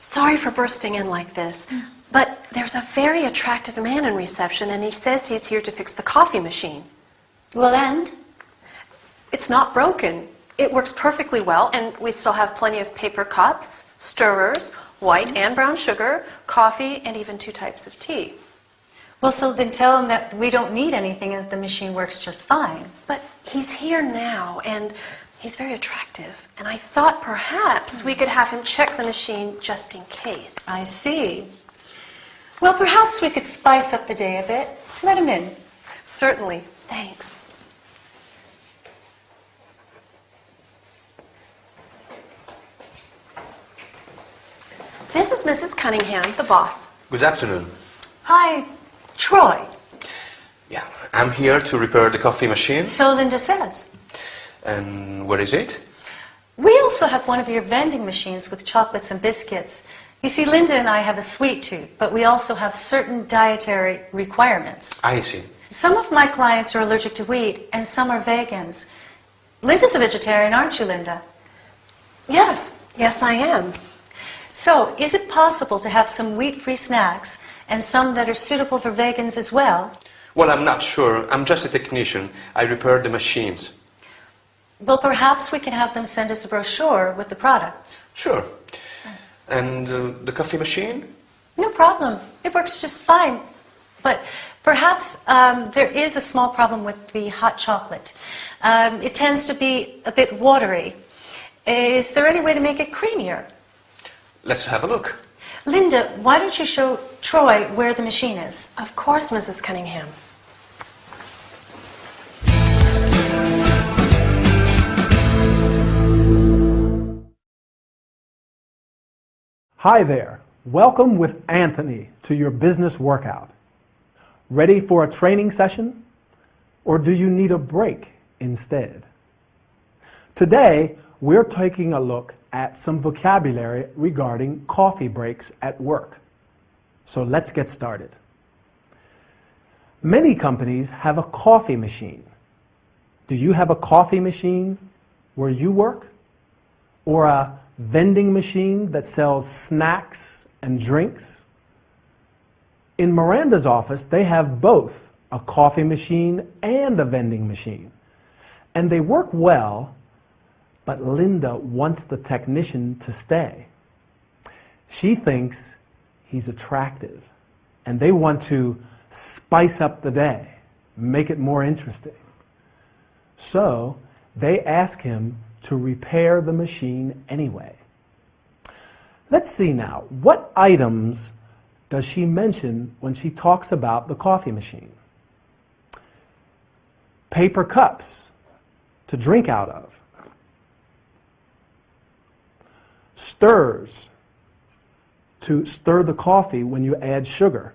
Sorry for bursting in like this, but there's a very attractive man in reception, and he says he's here to fix the coffee machine. Well, and? It's not broken. It works perfectly well, and we still have plenty of paper cups, stirrers, white and brown sugar, coffee, and even 2 types of tea. Well, so then tell him that we don't need anything and that the machine works just fine. But he's here now, and he's very attractive, and I thought perhaps we could have him check the machine just in case. I see. Well, perhaps we could spice up the day a bit. Let him in. Certainly. Thanks. This is Mrs. Cunningham, the boss. Good afternoon. Hi, Troy. Yeah, I'm here to repair the coffee machine. So Linda says. And where is it? We also have one of your vending machines with chocolates and biscuits. You see, Linda and I have a sweet tooth, but we also have certain dietary requirements. I see. Some of my clients are allergic to wheat, and some are vegans. Linda's a vegetarian, aren't you, Linda? Yes, I am. So, is it possible to have some wheat-free snacks and some that are suitable for vegans as well? Well, I'm not sure. I'm just a technician. I repair the machines. Well, perhaps we can have them send us a brochure with the products. Sure. And the coffee machine? No problem. It works just fine. But perhaps there is a small problem with the hot chocolate. It tends to be a bit watery. Is there any way to make it creamier? Let's have a look. Linda, why don't you show Troy where the machine is? Of course, Mrs. Cunningham. Hi there. Welcome with Anthony to your business workout. Ready for a training session? Or do you need a break instead? Today, we're taking a look at some vocabulary regarding coffee breaks at work. So let's get started. Many companies have a coffee machine. Do you have a coffee machine where you work? Or a vending machine that sells snacks and drinks? In Miranda's office, they have both a coffee machine and a vending machine. And they work well, but Linda wants the technician to stay. She thinks he's attractive, and they want to spice up the day, make it more interesting. So they ask him to repair the machine anyway. Let's see now, what items does she mention when she talks about the coffee machine? Paper cups to drink out of. Stirs to stir the coffee when you add sugar.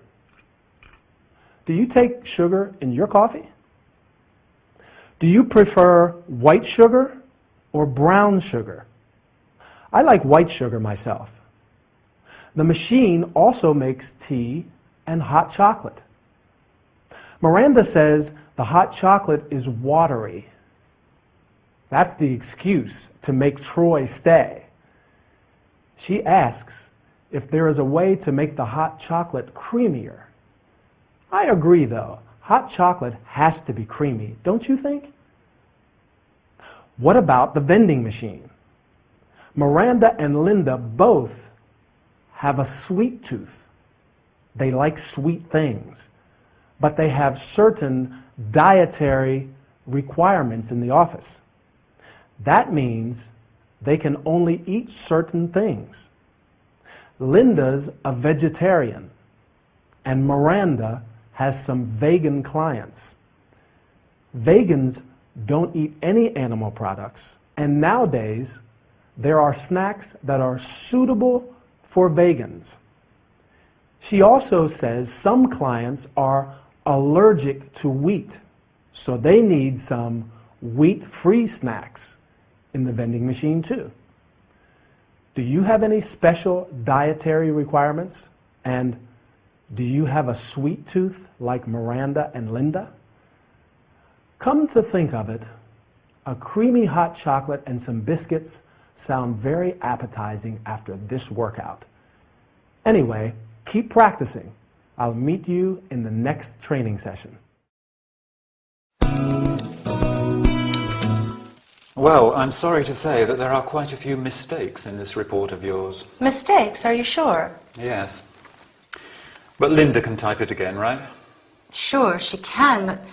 Do you take sugar in your coffee? Do you prefer white sugar or brown sugar? I like white sugar myself. The machine also makes tea and hot chocolate. Miranda says the hot chocolate is watery. That's the excuse to make Troy stay. She asks if there is a way to make the hot chocolate creamier. I agree, though. Hot chocolate has to be creamy, don't you think? What about the vending machine? Miranda and Linda both have a sweet tooth. They like sweet things, but they have certain dietary requirements in the office. That means they can only eat certain things. Linda's a vegetarian, and Miranda has some vegan clients. Vegans don't eat any animal products, and nowadays there are snacks that are suitable for vegans. She also says some clients are allergic to wheat, so they need some wheat-free snacks in the vending machine too. Do you have any special dietary requirements? And do you have a sweet tooth like Miranda and Linda? Come to think of it, a creamy hot chocolate and some biscuits sound very appetizing after this workout. Anyway, keep practicing. I'll meet you in the next training session. Well, I'm sorry to say that there are quite a few mistakes in this report of yours. Mistakes, are you sure? Yes. But Linda can type it again, right? Sure, she can, but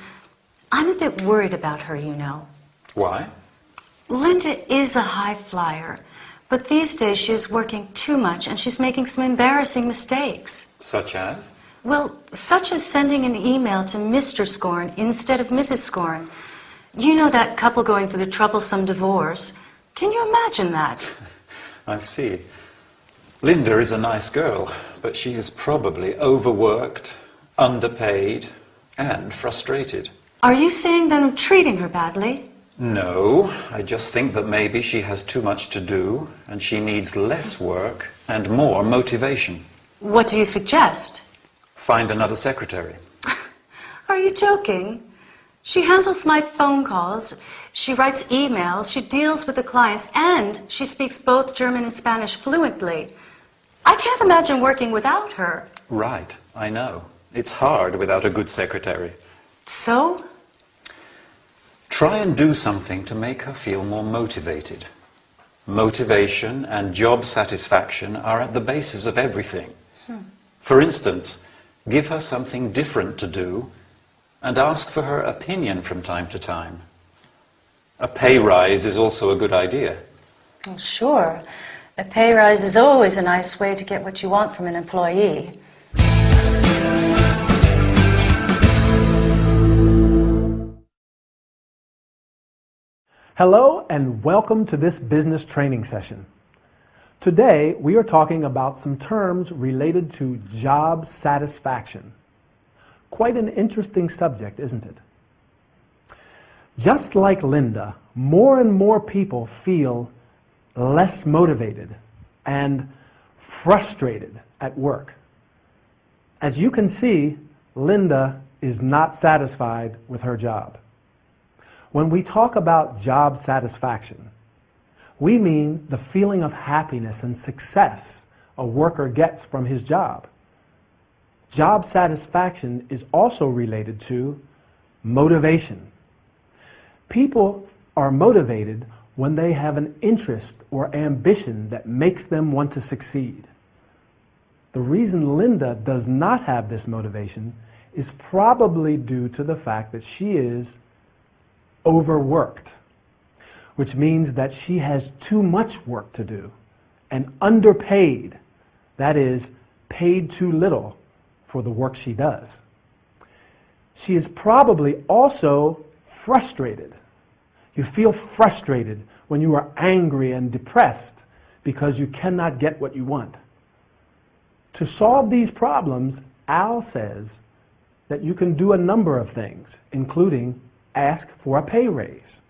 I'm a bit worried about her, you know. Why? Linda is a high flyer, but these days she is working too much and she's making some embarrassing mistakes. Such as? Well, such as sending an email to Mr. Scorn instead of Mrs. Scorn. You know that couple going through the troublesome divorce. Can you imagine that? I see. Linda is a nice girl, but she is probably overworked, underpaid, and frustrated. Are you saying that I'm treating her badly? No, I just think that maybe she has too much to do, and she needs less work and more motivation. What do you suggest? Find another secretary. Are you joking? She handles my phone calls, she writes emails, she deals with the clients, and she speaks both German and Spanish fluently. I can't imagine working without her. Right, I know. It's hard without a good secretary. So? Try and do something to make her feel more motivated. Motivation and job satisfaction are at the basis of everything. For instance, give her something different to do and ask for her opinion from time to time. A pay rise is also a good idea. Well, sure. A pay rise is always a nice way to get what you want from an employee. Hello and welcome to this business training session. Today we are talking about some terms related to job satisfaction. Quite an interesting subject, isn't it? Just like Linda, more and more people feel less motivated and frustrated at work. As you can see, Linda is not satisfied with her job. When we talk about job satisfaction, we mean the feeling of happiness and success a worker gets from his job. Job satisfaction is also related to motivation. People are motivated when they have an interest or ambition that makes them want to succeed. The reason Linda does not have this motivation is probably due to the fact that she is overworked, which means that she has too much work to do, and underpaid, that is, paid too little for the work she does. She is probably also frustrated. You feel frustrated when you are angry and depressed because you cannot get what you want. To solve these problems, Al says that you can do a number of things, including ask for a pay raise,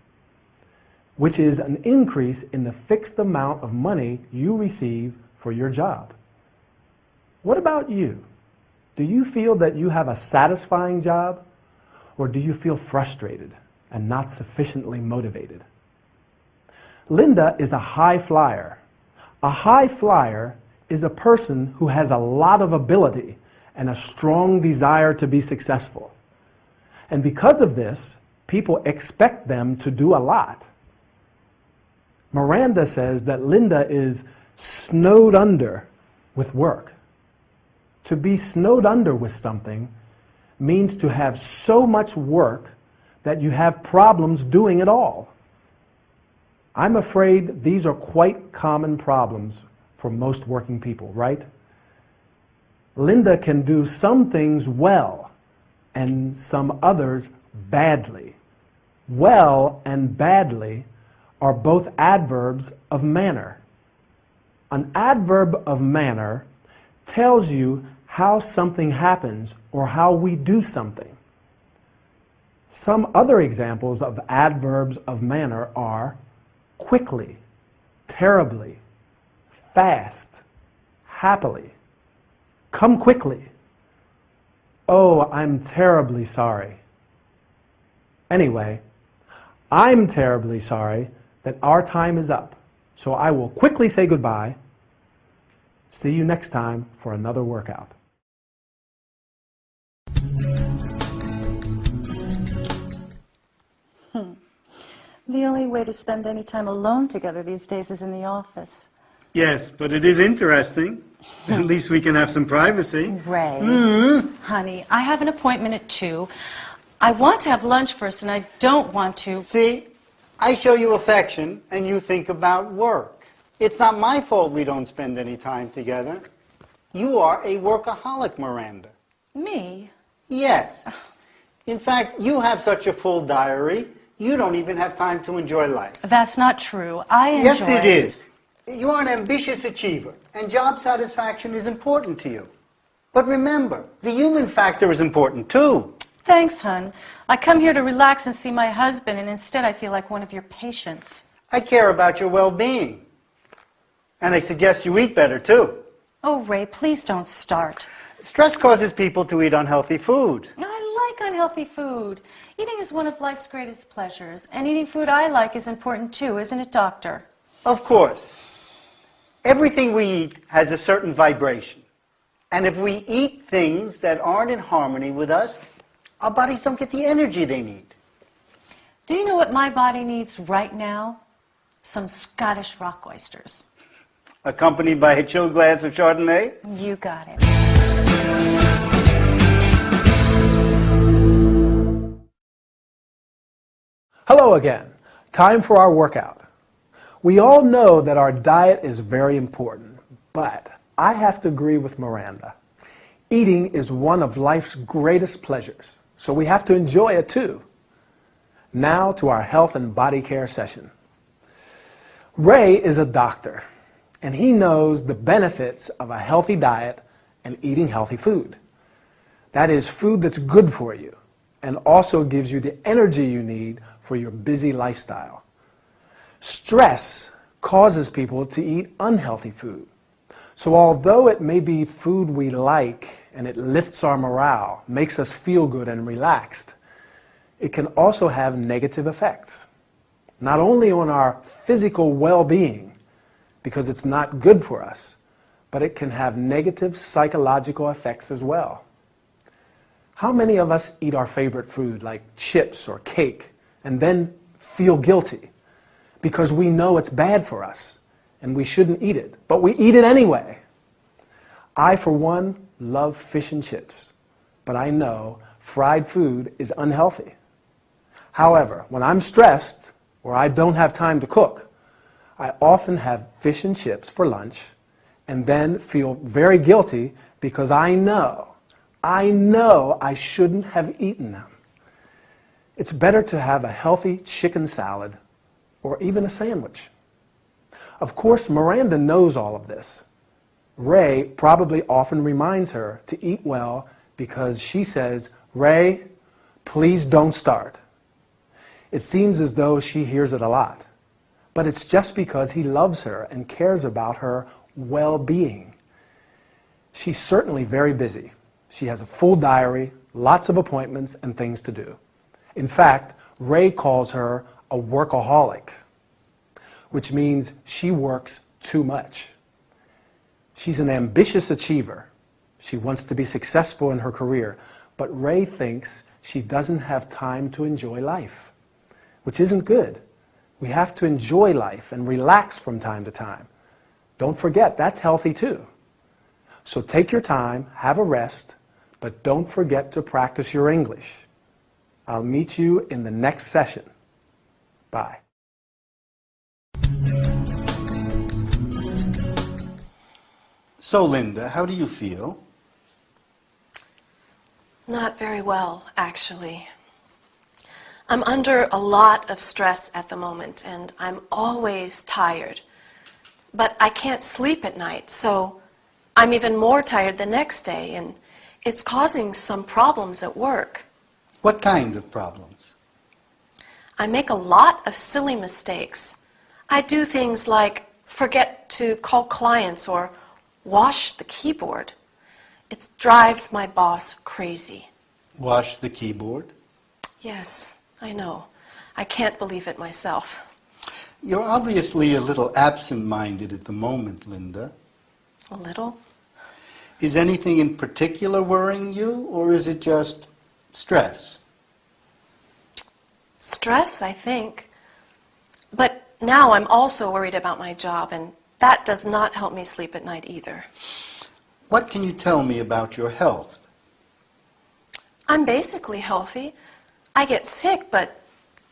which is an increase in the fixed amount of money you receive for your job. What about you? Do you feel that you have a satisfying job, or do you feel frustrated and not sufficiently motivated? Linda is a high flyer. A high flyer is a person who has a lot of ability and a strong desire to be successful. And because of this, people expect them to do a lot. Miranda says that Linda is snowed under with work. To be snowed under with something means to have so much work that you have problems doing it all. I'm afraid these are quite common problems for most working people, right? Linda can do some things well and some others badly. Well and badly are both adverbs of manner. An adverb of manner tells you how something happens or how we do something. Some other examples of adverbs of manner are quickly, terribly, fast, happily, come quickly, oh, I'm terribly sorry. Anyway, I'm terribly sorry that our time is up, so I will quickly say goodbye. See you next time for another workout. The only way to spend any time alone together these days is in the office. Yes, but it is interesting. At least we can have some privacy. Ray, honey, I have an appointment at 2. I want to have lunch first, and I don't want to... See, I show you affection, and you think about work. It's not my fault we don't spend any time together. You are a workaholic, Miranda. Me? Yes. In fact, you have such a full diary, you don't even have time to enjoy life. That's not true. I enjoy... Yes, it is. You are an ambitious achiever, and job satisfaction is important to you. But remember, the human factor is important too. Thanks, hon. I come here to relax and see my husband, and instead I feel like one of your patients. I care about your well-being. And I suggest you eat better too. Oh, Ray, please don't start. Stress causes people to eat unhealthy food. I like unhealthy food. Eating is one of life's greatest pleasures, and eating food I like is important too, isn't it, Doctor? Of course. Everything we eat has a certain vibration. And if we eat things that aren't in harmony with us, our bodies don't get the energy they need. Do you know what my body needs right now? Some Scottish rock oysters. Accompanied by a chilled glass of Chardonnay? You got it. Hello again. Time for our workout. We all know that our diet is very important, but I have to agree with Miranda. Eating is one of life's greatest pleasures, so we have to enjoy it too. Now to our health and body care session. Ray is a doctor, and he knows the benefits of a healthy diet and eating healthy food. That is food that's good for you and also gives you the energy you need for your busy lifestyle. Stress causes people to eat unhealthy food. So although it may be food we like and it lifts our morale, makes us feel good and relaxed, it can also have negative effects. Not only on our physical well-being, because it's not good for us, but it can have negative psychological effects as well. How many of us eat our favorite food like chips or cake and then feel guilty because we know it's bad for us and we shouldn't eat it, but we eat it anyway? I, for one, love fish and chips, but I know fried food is unhealthy. However, when I'm stressed or I don't have time to cook, I often have fish and chips for lunch and then feel very guilty because I know I shouldn't have eaten them. It's better to have a healthy chicken salad or even a sandwich. Of course, Miranda knows all of this. Ray probably often reminds her to eat well because she says, "Ray, please don't start." It seems as though she hears it a lot, but it's just because he loves her and cares about her well-being. She's certainly very busy. She has a full diary, lots of appointments and things to do. In fact, Ray calls her a workaholic, which means she works too much. She's an ambitious achiever. She wants to be successful in her career, but Ray thinks she doesn't have time to enjoy life, which isn't good. We have to enjoy life and relax from time to time. Don't forget, that's healthy too. So take your time, have a rest, but don't forget to practice your English. I'll meet you in the next session. Bye. So, Linda, how do you feel? Not very well, actually. I'm under a lot of stress at the moment, and I'm always tired. But I can't sleep at night, so I'm even more tired the next day, and it's causing some problems at work. What kind of problems? I make a lot of silly mistakes. I do things like forget to call clients or wash the keyboard. It drives my boss crazy. Wash the keyboard? Yes, I know. I can't believe it myself. You're obviously a little absent-minded at the moment, Linda. A little. Is anything in particular worrying you, or is it just stress? Stress, I think. But now I'm also worried about my job, and that does not help me sleep at night either. What can you tell me about your health? I'm basically healthy. I get sick, but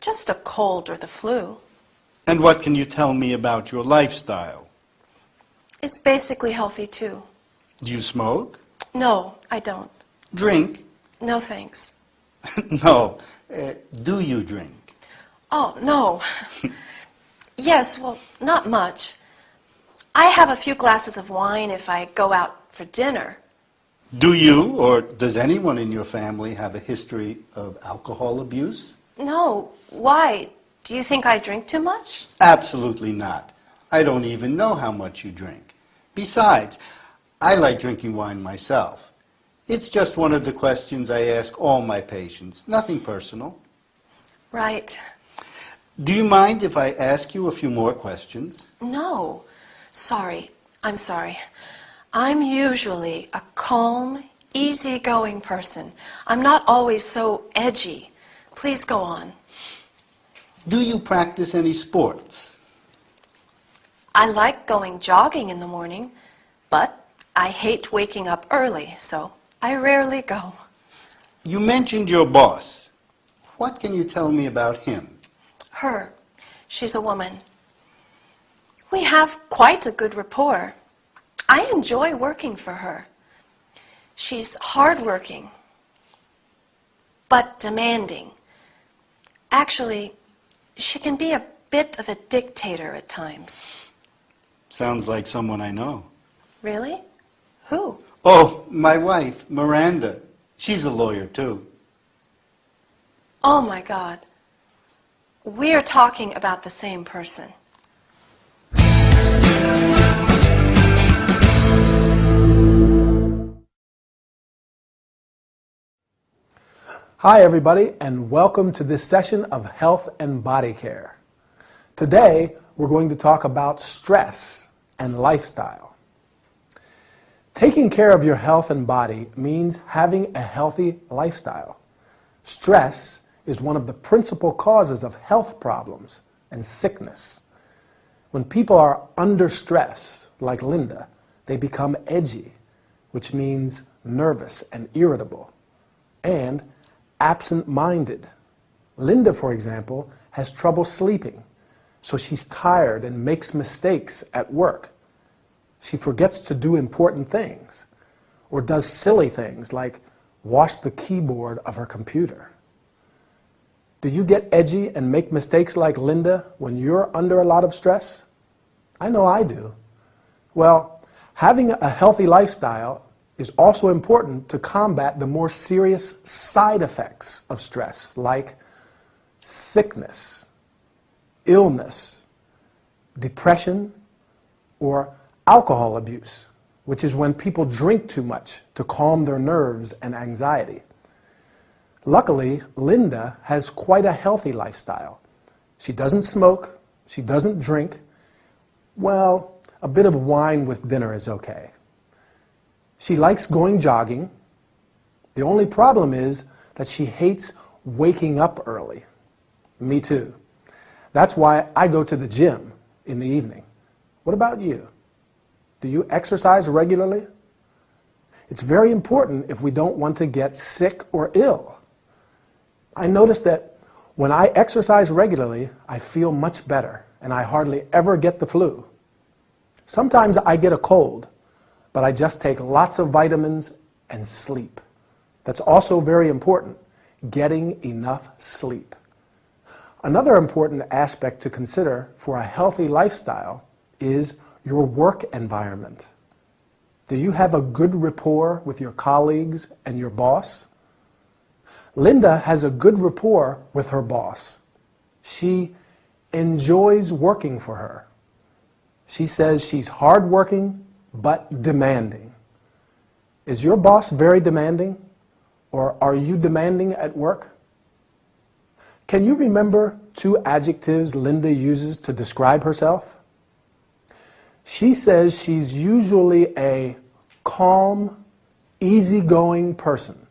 just a cold or the flu. And what can you tell me about your lifestyle? It's basically healthy too. Do you smoke? No, I don't. Drink? No thanks. No. Do you drink? Oh, no. Yes, well, not much. I have a few glasses of wine if I go out for dinner. Do you, or does anyone in your family have a history of alcohol abuse? No, why? Do you think I drink too much? Absolutely not. I don't even know how much you drink. Besides, I like drinking wine myself. It's just one of the questions I ask all my patients, nothing personal. Right. Do you mind if I ask you a few more questions? No. Sorry. I'm sorry. I'm usually a calm, easygoing person. I'm not always so edgy. Please go on. Do you practice any sports? I like going jogging in the morning, but I hate waking up early, so I rarely go. You mentioned your boss. What can you tell me about him? Her. She's a woman. We have quite a good rapport. I enjoy working for her. She's hardworking, but demanding. Actually, she can be a bit of a dictator at times. Sounds like someone I know. Really? Who? Oh, my wife, Miranda. She's a lawyer, too. Oh, my God. We're talking about the same person. Hi everybody, and welcome to this session of Health and Body Care. Today we're going to talk about stress and lifestyle. Taking care of your health and body means having a healthy lifestyle. Stress is one of the principal causes of health problems and sickness. When people are under stress, like Linda, they become edgy, which means nervous and irritable, and absent-minded. Linda, for example, has trouble sleeping, so she's tired and makes mistakes at work. She forgets to do important things, or does silly things like wash the keyboard of her computer. Do you get edgy and make mistakes like Linda when you're under a lot of stress? I know I do. Well, having a healthy lifestyle is also important to combat the more serious side effects of stress, like sickness, illness, depression, or alcohol abuse, which is when people drink too much to calm their nerves and anxiety. Luckily, Linda has quite a healthy lifestyle. She doesn't smoke, she doesn't drink. Well, a bit of wine with dinner is okay. She likes going jogging. The only problem is that she hates waking up early. Me too. That's why I go to the gym in the evening. What about you? Do you exercise regularly? It's very important if we don't want to get sick or ill. I notice that when I exercise regularly, I feel much better, and I hardly ever get the flu. Sometimes I get a cold, but I just take lots of vitamins and sleep. That's also very important, getting enough sleep. Another important aspect to consider for a healthy lifestyle is your work environment. Do you have a good rapport with your colleagues and your boss? Linda has a good rapport with her boss. She enjoys working for her. She says she's hardworking but demanding. Is your boss very demanding, or are you demanding at work? Can you remember 2 adjectives Linda uses to describe herself? She says she's usually a calm, easygoing person.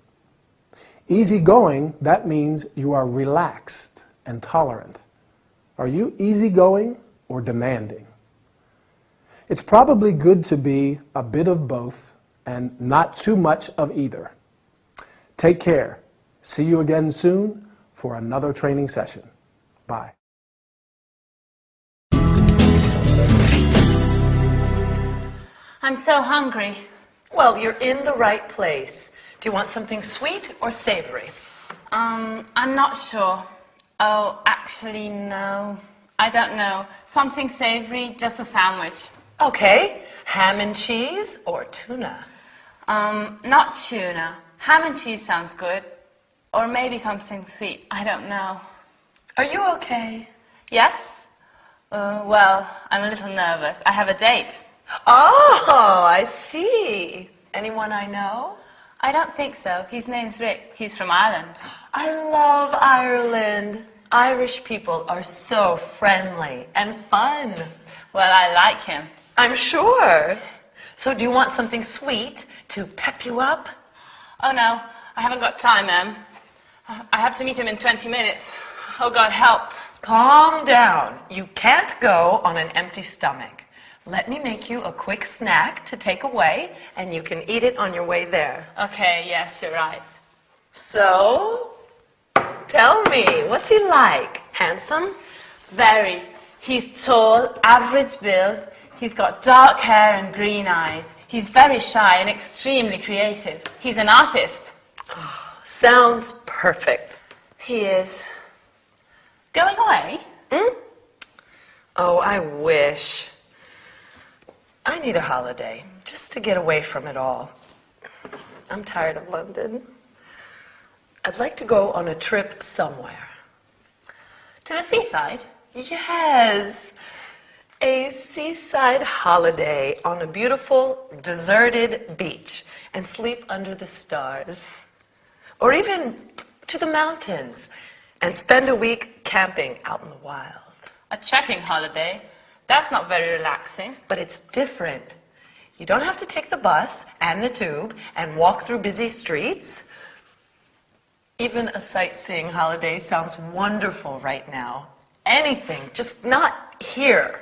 Easygoing, that means you are relaxed and tolerant. Are you easygoing or demanding? It's probably good to be a bit of both and not too much of either. Take care. See you again soon for another training session. Bye. I'm so hungry. Well, you're in the right place. Do you want something sweet or savory? I'm not sure. Oh, actually, no. I don't know. Something savory, just a sandwich. Okay, ham and cheese or tuna? Not tuna. Ham and cheese sounds good. Or maybe something sweet. I don't know. Are you okay? Yes? Well, I'm a little nervous. I have a date. Oh, I see. Anyone I know? I don't think so. His name's Rick. He's from Ireland. I love Ireland. Irish people are so friendly and fun. Well, I like him. I'm sure. So do you want something sweet to pep you up? Oh, no. I haven't got time, Em. I have to meet him in 20 minutes. Oh, God, help. Calm down. You can't go on an empty stomach. Let me make you a quick snack to take away, and you can eat it on your way there. Okay, yes, you're right. So, tell me, what's he like? Handsome? Very. He's tall, average build. He's got dark hair and green eyes. He's very shy and extremely creative. He's an artist. Oh, sounds perfect. He is. Going away? Oh, I wish. I need a holiday, just to get away from it all. I'm tired of London. I'd like to go on a trip somewhere. To the seaside? Yes, a seaside holiday on a beautiful, deserted beach and sleep under the stars. Or even to the mountains and spend a week camping out in the wild. A trekking holiday? That's not very relaxing. But it's different. You don't have to take the bus and the tube and walk through busy streets. Even a sightseeing holiday sounds wonderful right now. Anything, just not here.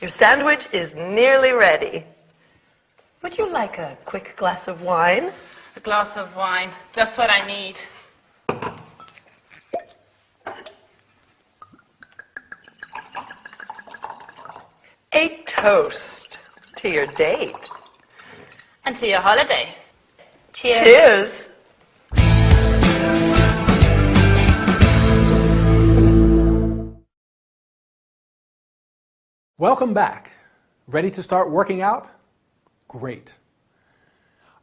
Your sandwich is nearly ready. Would you like a quick glass of wine? A glass of wine, just what I need. A toast to your date. And to your holiday. Cheers. Cheers. Welcome back. Ready to start working out? Great.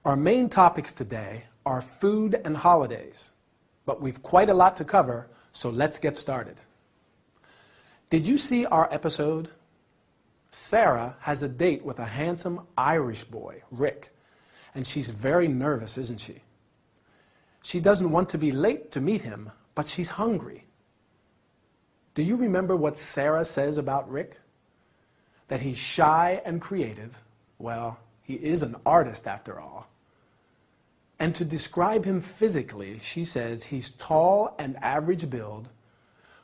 Our main topics today are food and holidays, but we've quite a lot to cover, so let's get started. Did you see our episode? Sarah has a date with a handsome Irish boy, Rick, and she's very nervous, isn't she? She doesn't want to be late to meet him, but she's hungry. Do you remember what Sarah says about Rick? That he's shy and creative. Well, he is an artist after all. And to describe him physically, she says he's tall and average build,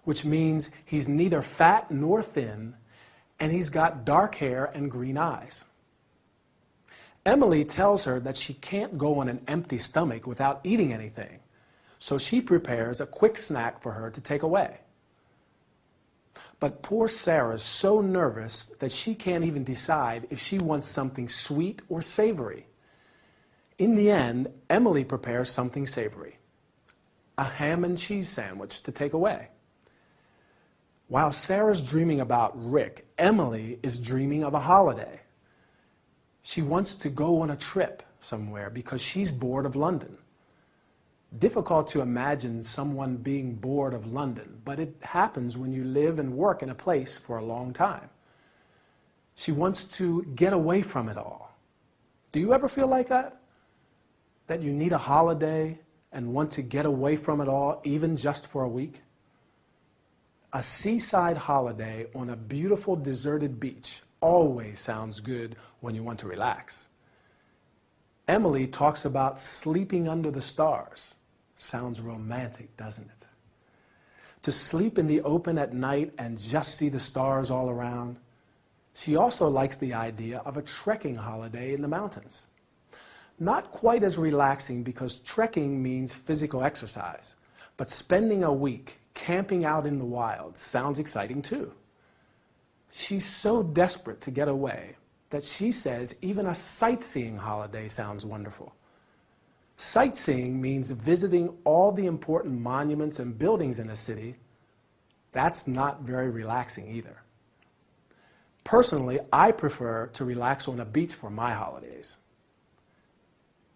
which means he's neither fat nor thin, and he's got dark hair and green eyes. Emily tells her that she can't go on an empty stomach without eating anything, so she prepares a quick snack for her to take away. But poor Sarah's so nervous that she can't even decide if she wants something sweet or savory. In the end, Emily prepares something savory, a ham and cheese sandwich to take away. While Sarah's dreaming about Rick, Emily is dreaming of a holiday. She wants to go on a trip somewhere because she's bored of London. Difficult to imagine someone being bored of London, but it happens when you live and work in a place for a long time. She wants to get away from it all. Do you ever feel like that? That you need a holiday and want to get away from it all, even just for a week? A seaside holiday on a beautiful deserted beach always sounds good when you want to relax. Emily talks about sleeping under the stars. Sounds romantic, doesn't it? To sleep in the open at night and just see the stars all around. She also likes the idea of a trekking holiday in the mountains. Not quite as relaxing because trekking means physical exercise, but spending a week camping out in the wild sounds exciting too. She's so desperate to get away that she says even a sightseeing holiday sounds wonderful. Sightseeing means visiting all the important monuments and buildings in a city. That's not very relaxing either. Personally, I prefer to relax on a beach for my holidays.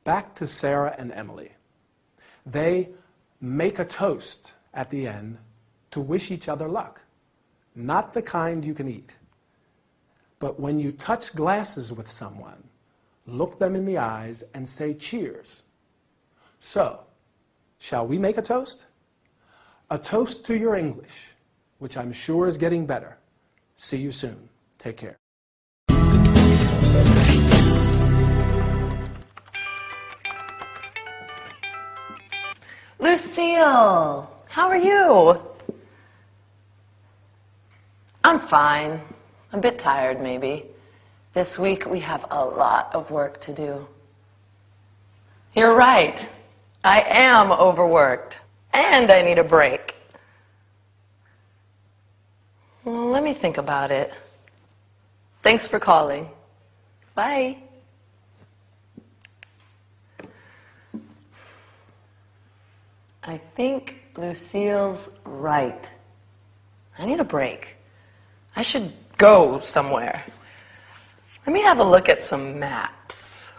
Back to Sarah and Emily. They make a toast at the end to wish each other luck. Not the kind you can eat. But when you touch glasses with someone, look them in the eyes and say cheers. So, shall we make a toast? A toast to your English, which I'm sure is getting better. See you soon. Take care. Lucille, how are you? I'm fine. A bit tired, maybe. This week we have a lot of work to do. You're right. I am overworked, and I need a break. Well, let me think about it. Thanks for calling. Bye. I think Lucille's right. I need a break. I should go somewhere. Let me have a look at some maps.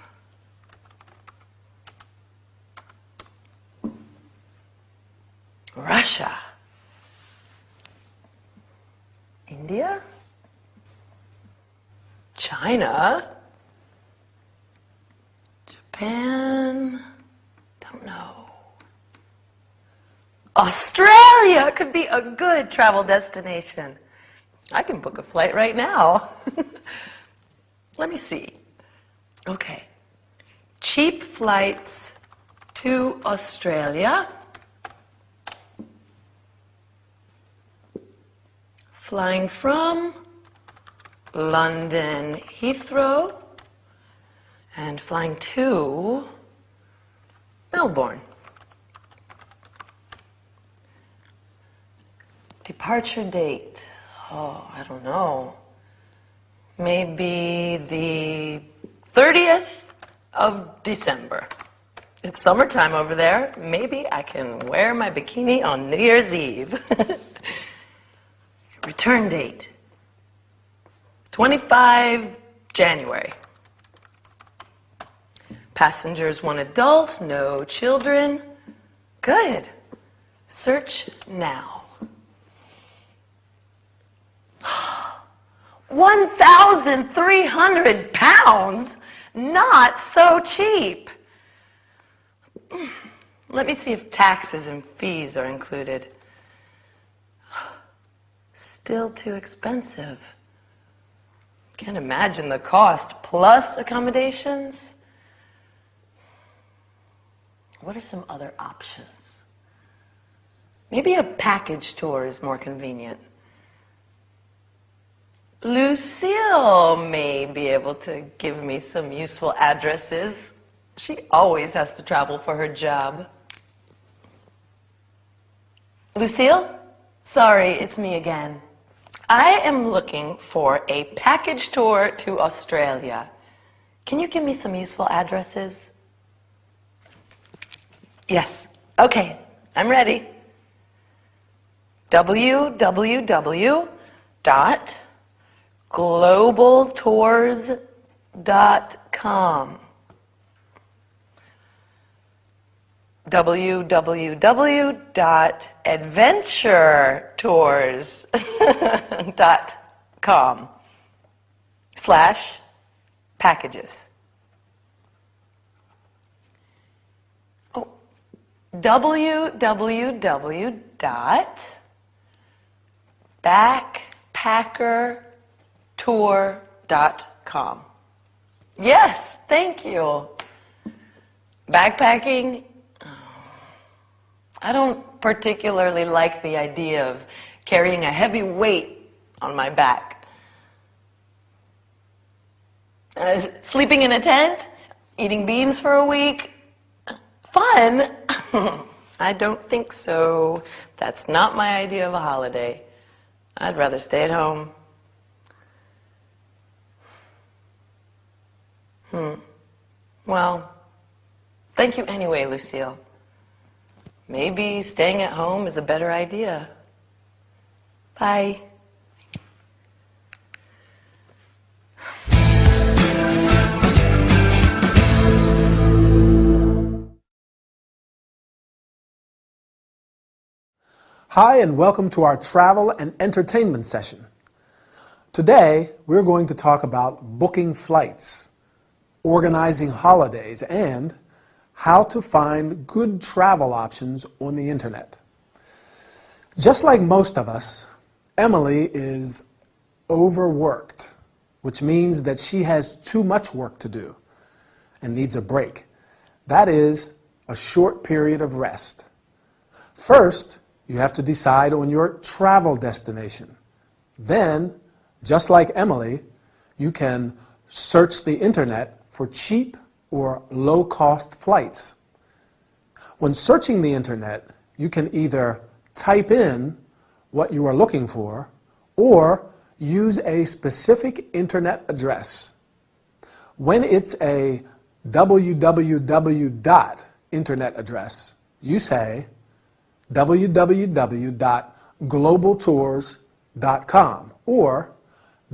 Russia. India? China? Japan? Don't know. Australia could be a good travel destination. I can book a flight right now. Let me see. Okay. Cheap flights to Australia. Flying from London Heathrow and flying to Melbourne. Departure date. Oh, I don't know. Maybe the 30th of December. It's summertime over there. Maybe I can wear my bikini on New Year's Eve. Return date. 25 January. Passengers 1 adult, no children. Good. Search now. 1,300 pounds? Not so cheap. Let me see if taxes and fees are included. Still too expensive. Can't imagine the cost plus accommodations. What are some other options? Maybe a package tour is more convenient. Lucille may be able to give me some useful addresses. She always has to travel for her job. Lucille? Sorry, it's me again. I am looking for a package tour to Australia. Can you give me some useful addresses? Yes. Okay, I'm ready. www.globaltours.com www.adventuretours.com/packages. www. backpackertour.com. Yes, thank you. Backpacking, I don't particularly like the idea of carrying a heavy weight on my back. Sleeping in a tent, eating beans for a week, fun? I don't think so. That's not my idea of a holiday. I'd rather stay at home. Well, thank you anyway, Lucille. Maybe staying at home is a better idea. Bye. Hi, and welcome to our travel and entertainment session. Today, we're going to talk about booking flights, organizing holidays, and how to find good travel options on the internet. Just like most of us, Emily is overworked, which means that she has too much work to do and needs a break. That is a short period of rest. First, you have to decide on your travel destination. Then, just like Emily, you can search the internet for cheap or low-cost flights. When searching the internet, you can either type in what you are looking for or use a specific internet address. When it's a www. Internet address, you say www.globaltours.com or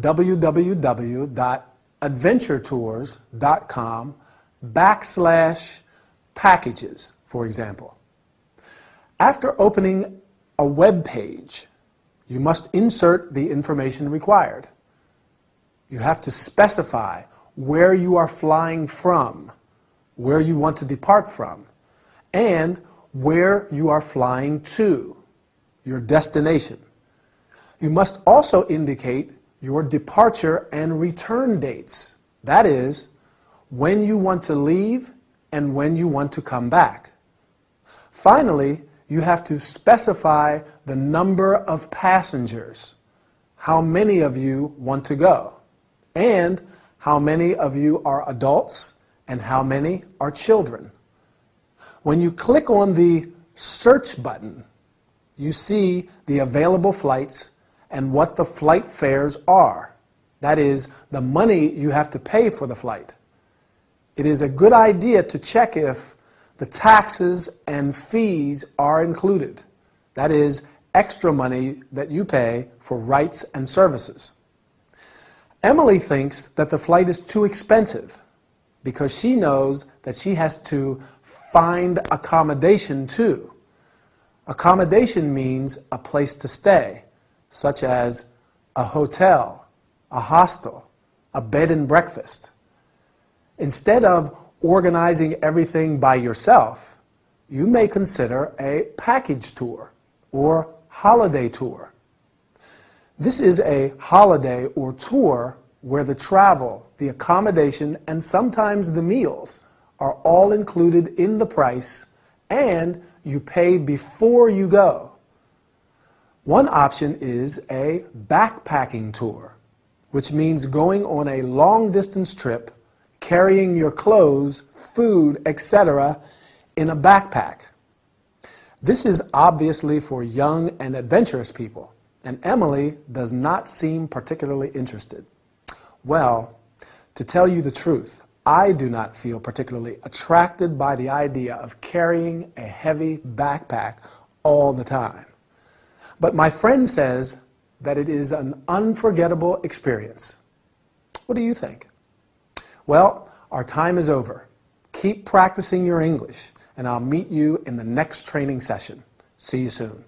www.adventuretours.com/packages, for example. After opening a web page, you must insert the information required. You have to specify where you are flying from, where you want to depart from, and where you are flying to, your destination. You must also indicate your departure and return dates. That is, when you want to leave and when you want to come back. Finally, you have to specify the number of passengers, how many of you want to go, and how many of you are adults and how many are children. When you click on the search button, you see the available flights and what the flight fares are. That is, the money you have to pay for the flight. It is a good idea to check if the taxes and fees are included. That is, extra money that you pay for rights and services. Emily thinks that the flight is too expensive because she knows that she has to find accommodation too. Accommodation means a place to stay, such as a hotel, a hostel, a bed and breakfast. Instead of organizing everything by yourself, you may consider a package tour or holiday tour. This is a holiday or tour where the travel, the accommodation, and sometimes the meals are all included in the price, and you pay before you go. One option is a backpacking tour, which means going on a long-distance trip, carrying your clothes, food, etc. in a backpack. This is obviously for young and adventurous people, and Emily does not seem particularly interested. Well, to tell you the truth, I do not feel particularly attracted by the idea of carrying a heavy backpack all the time. But my friend says that it is an unforgettable experience. What do you think? Well, our time is over. Keep practicing your English, and I'll meet you in the next training session. See you soon.